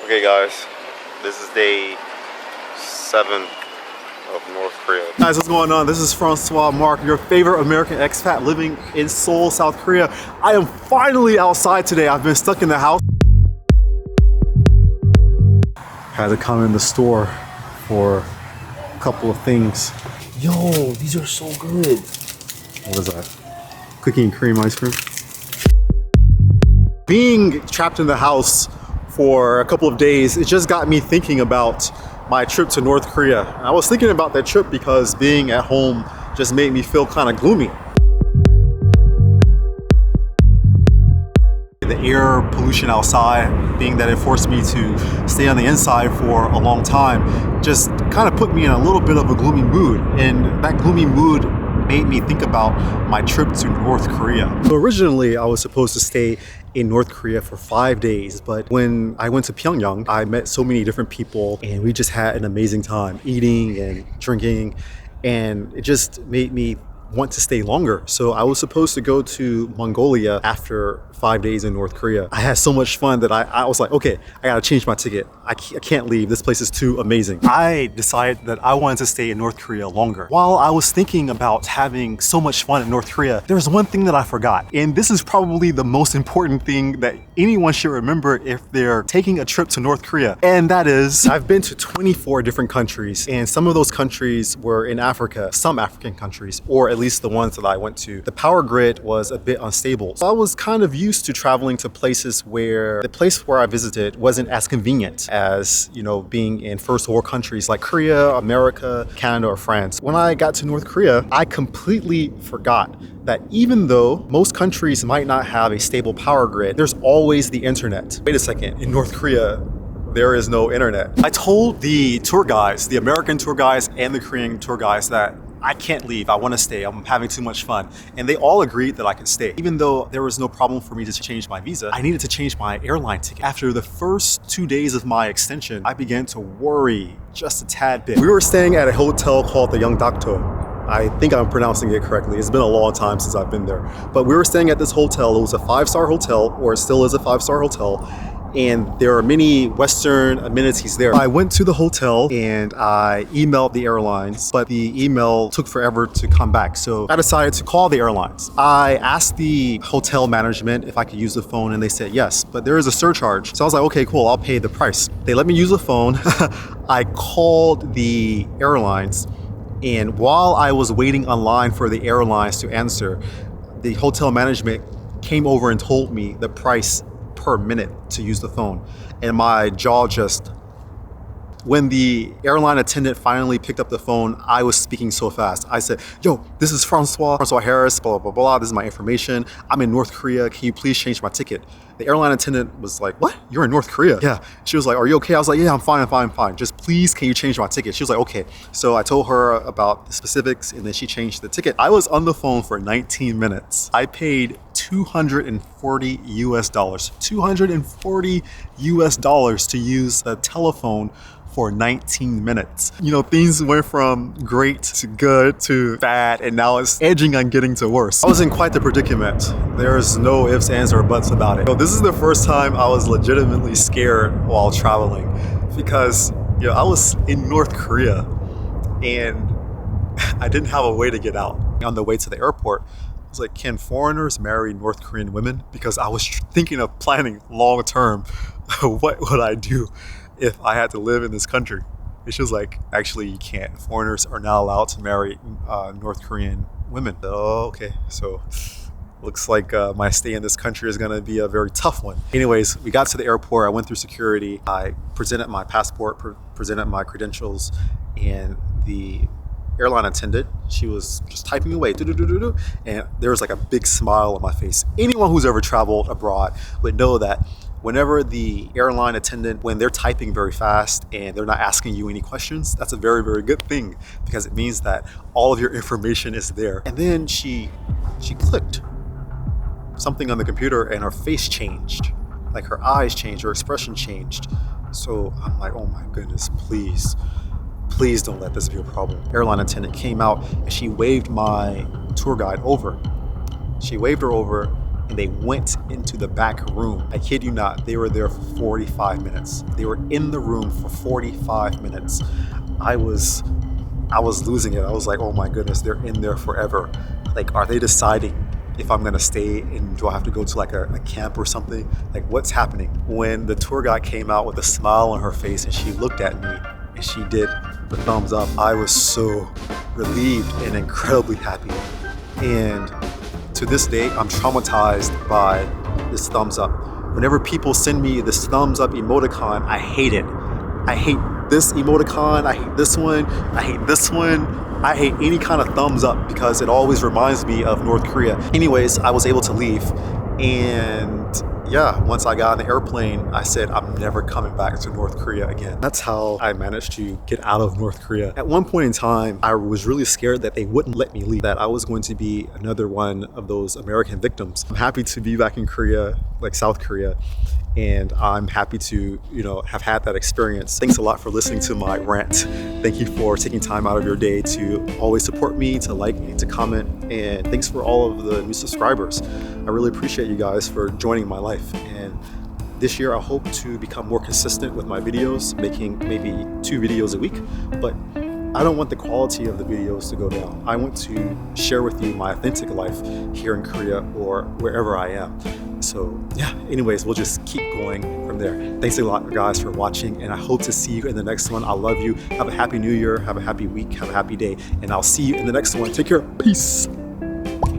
Okay guys, this is day 7 of North Korea. Guys, what's going on? This is Francois, Marc, your favorite American expat living in Seoul, South Korea. I am finally outside today. I've been stuck in the house. Had to come in the store for a couple of things. Yo, these are so good. What is that? Cookie and cream ice cream. Being trapped in the house for a couple of days, it just got me thinking about my trip to North Korea. I was thinking about that trip because being at home just made me feel kind of gloomy. The air pollution outside, being that it forced me to stay on the inside for a long time, just kind of put me in a little bit of a gloomy mood. And that gloomy mood made me think about my trip to North Korea. So originally I was supposed to stay in North Korea for 5 days, but when I went to Pyongyang, I met so many different people and we just had an amazing time eating and drinking, and it just made me want to stay longer. So I was supposed to go to Mongolia after 5 days in North Korea. I had so much fun that I was like, okay, I gotta change my ticket. I can't leave. This place is too amazing. I decided that I wanted to stay in North Korea longer. While I was thinking about having so much fun in North Korea, there's one thing that I forgot. And this is probably the most important thing that anyone should remember if they're taking a trip to North Korea. And that is, I've been to 24 different countries, and some of those countries were in Africa, some African countries, or at least the ones that I went to. The power grid was a bit unstable. So I was kind of used to traveling to places where the place where I visited wasn't as convenient as, you know, being in first world countries like Korea, America, Canada, or France. When I got to North Korea, I completely forgot that even though most countries might not have a stable power grid, there's always the internet. Wait a second, in North Korea, there is no internet. I told the tour guys, the American tour guys and the Korean tour guys, that I can't leave, I want to stay, I'm having too much fun. And they all agreed that I could stay. Even though there was no problem for me to change my visa, I needed to change my airline ticket. After the first 2 days of my extension, I began to worry just a tad bit. We were staying at a hotel called the Yeongdakdo. I think I'm pronouncing it correctly. It's been a long time since I've been there. But we were staying at this hotel. It was a 5-star hotel, or it still is a 5-star hotel. And there are many Western amenities there. I went to the hotel and I emailed the airlines, but the email took forever to come back. So I decided to call the airlines. I asked the hotel management if I could use the phone, and they said yes, but there is a surcharge. So I was like, okay, cool, I'll pay the price. They let me use the phone. I called the airlines, and while I was waiting online for the airlines to answer, the hotel management came over and told me the price per minute to use the phone. And my jaw just, when the airline attendant finally picked up the phone, I was speaking so fast. I said, yo, this is Francois Harris, blah, blah, blah, this is my information. I'm in North Korea, can you please change my ticket? The airline attendant was like, what? You're in North Korea? Yeah. She was like, are you okay? I was like, yeah, I'm fine. Just please, can you change my ticket? She was like, okay. So I told her about the specifics, and then she changed the ticket. I was on the phone for 19 minutes. I paid $240 US, $240 US to use the telephone for 19 minutes. You know, things went from great to good to bad, and now it's edging on getting to worse. I was in quite the predicament. There's no ifs, ands, or buts about it. So this is the first time I was legitimately scared while traveling, because, you know, I was in North Korea and I didn't have a way to get out. On the way to the airport, I was like, can foreigners marry North Korean women? Because I was thinking of planning long term, what would I do if I had to live in this country? And she was like, actually, you can't. Foreigners are not allowed to marry North Korean women. Oh, okay. So looks like my stay in this country is gonna be a very tough one. Anyways, we got to the airport. I went through security. I presented my passport, presented my credentials, and the airline attendant, she was just typing away, and there was like a big smile on my face. Anyone who's ever traveled abroad would know that whenever the airline attendant, when they're typing very fast and they're not asking you any questions, that's a very, very good thing, because it means that all of your information is there. And then she clicked something on the computer and her face changed, like her eyes changed, her expression changed. So I'm like, oh my goodness, please don't let this be a problem. Airline attendant came out and she waved my tour guide over. She waved her over, and they went into the back room. I kid you not, they were there for 45 minutes. They were in the room for 45 minutes. I was losing it. I was like, oh my goodness, they're in there forever. Like, are they deciding if I'm gonna stay and do I have to go to like a camp or something? Like, what's happening? When the tour guide came out with a smile on her face and she looked at me and she did the thumbs up, I was so relieved and incredibly happy. And to this day, I'm traumatized by this thumbs up. Whenever people send me this thumbs up emoticon, I hate it. I hate this emoticon, I hate this one, I hate this one. I hate any kind of thumbs up because it always reminds me of North Korea. Anyways, I was able to leave, and yeah, once I got on the airplane, I said, I'm never coming back to North Korea again. That's how I managed to get out of North Korea. At one point in time, I was really scared that they wouldn't let me leave, that I was going to be another one of those American victims. I'm happy to be back in Korea, like South Korea, and I'm happy to, have had that experience. Thanks a lot for listening to my rant. Thank you for taking time out of your day to always support me, to like me, to comment, and thanks for all of the new subscribers. I really appreciate you guys for joining my life. And this year I hope to become more consistent with my videos, making maybe 2 videos a week, but I don't want the quality of the videos to go down. I want to share with you my authentic life here in Korea or wherever I am. So yeah, anyways, we'll just keep going from there. Thanks a lot, guys, for watching, and I hope to see you in the next one. I love you. Have a happy new year. Have a happy week. Have a happy day, and I'll see you in the next one. Take care. Peace.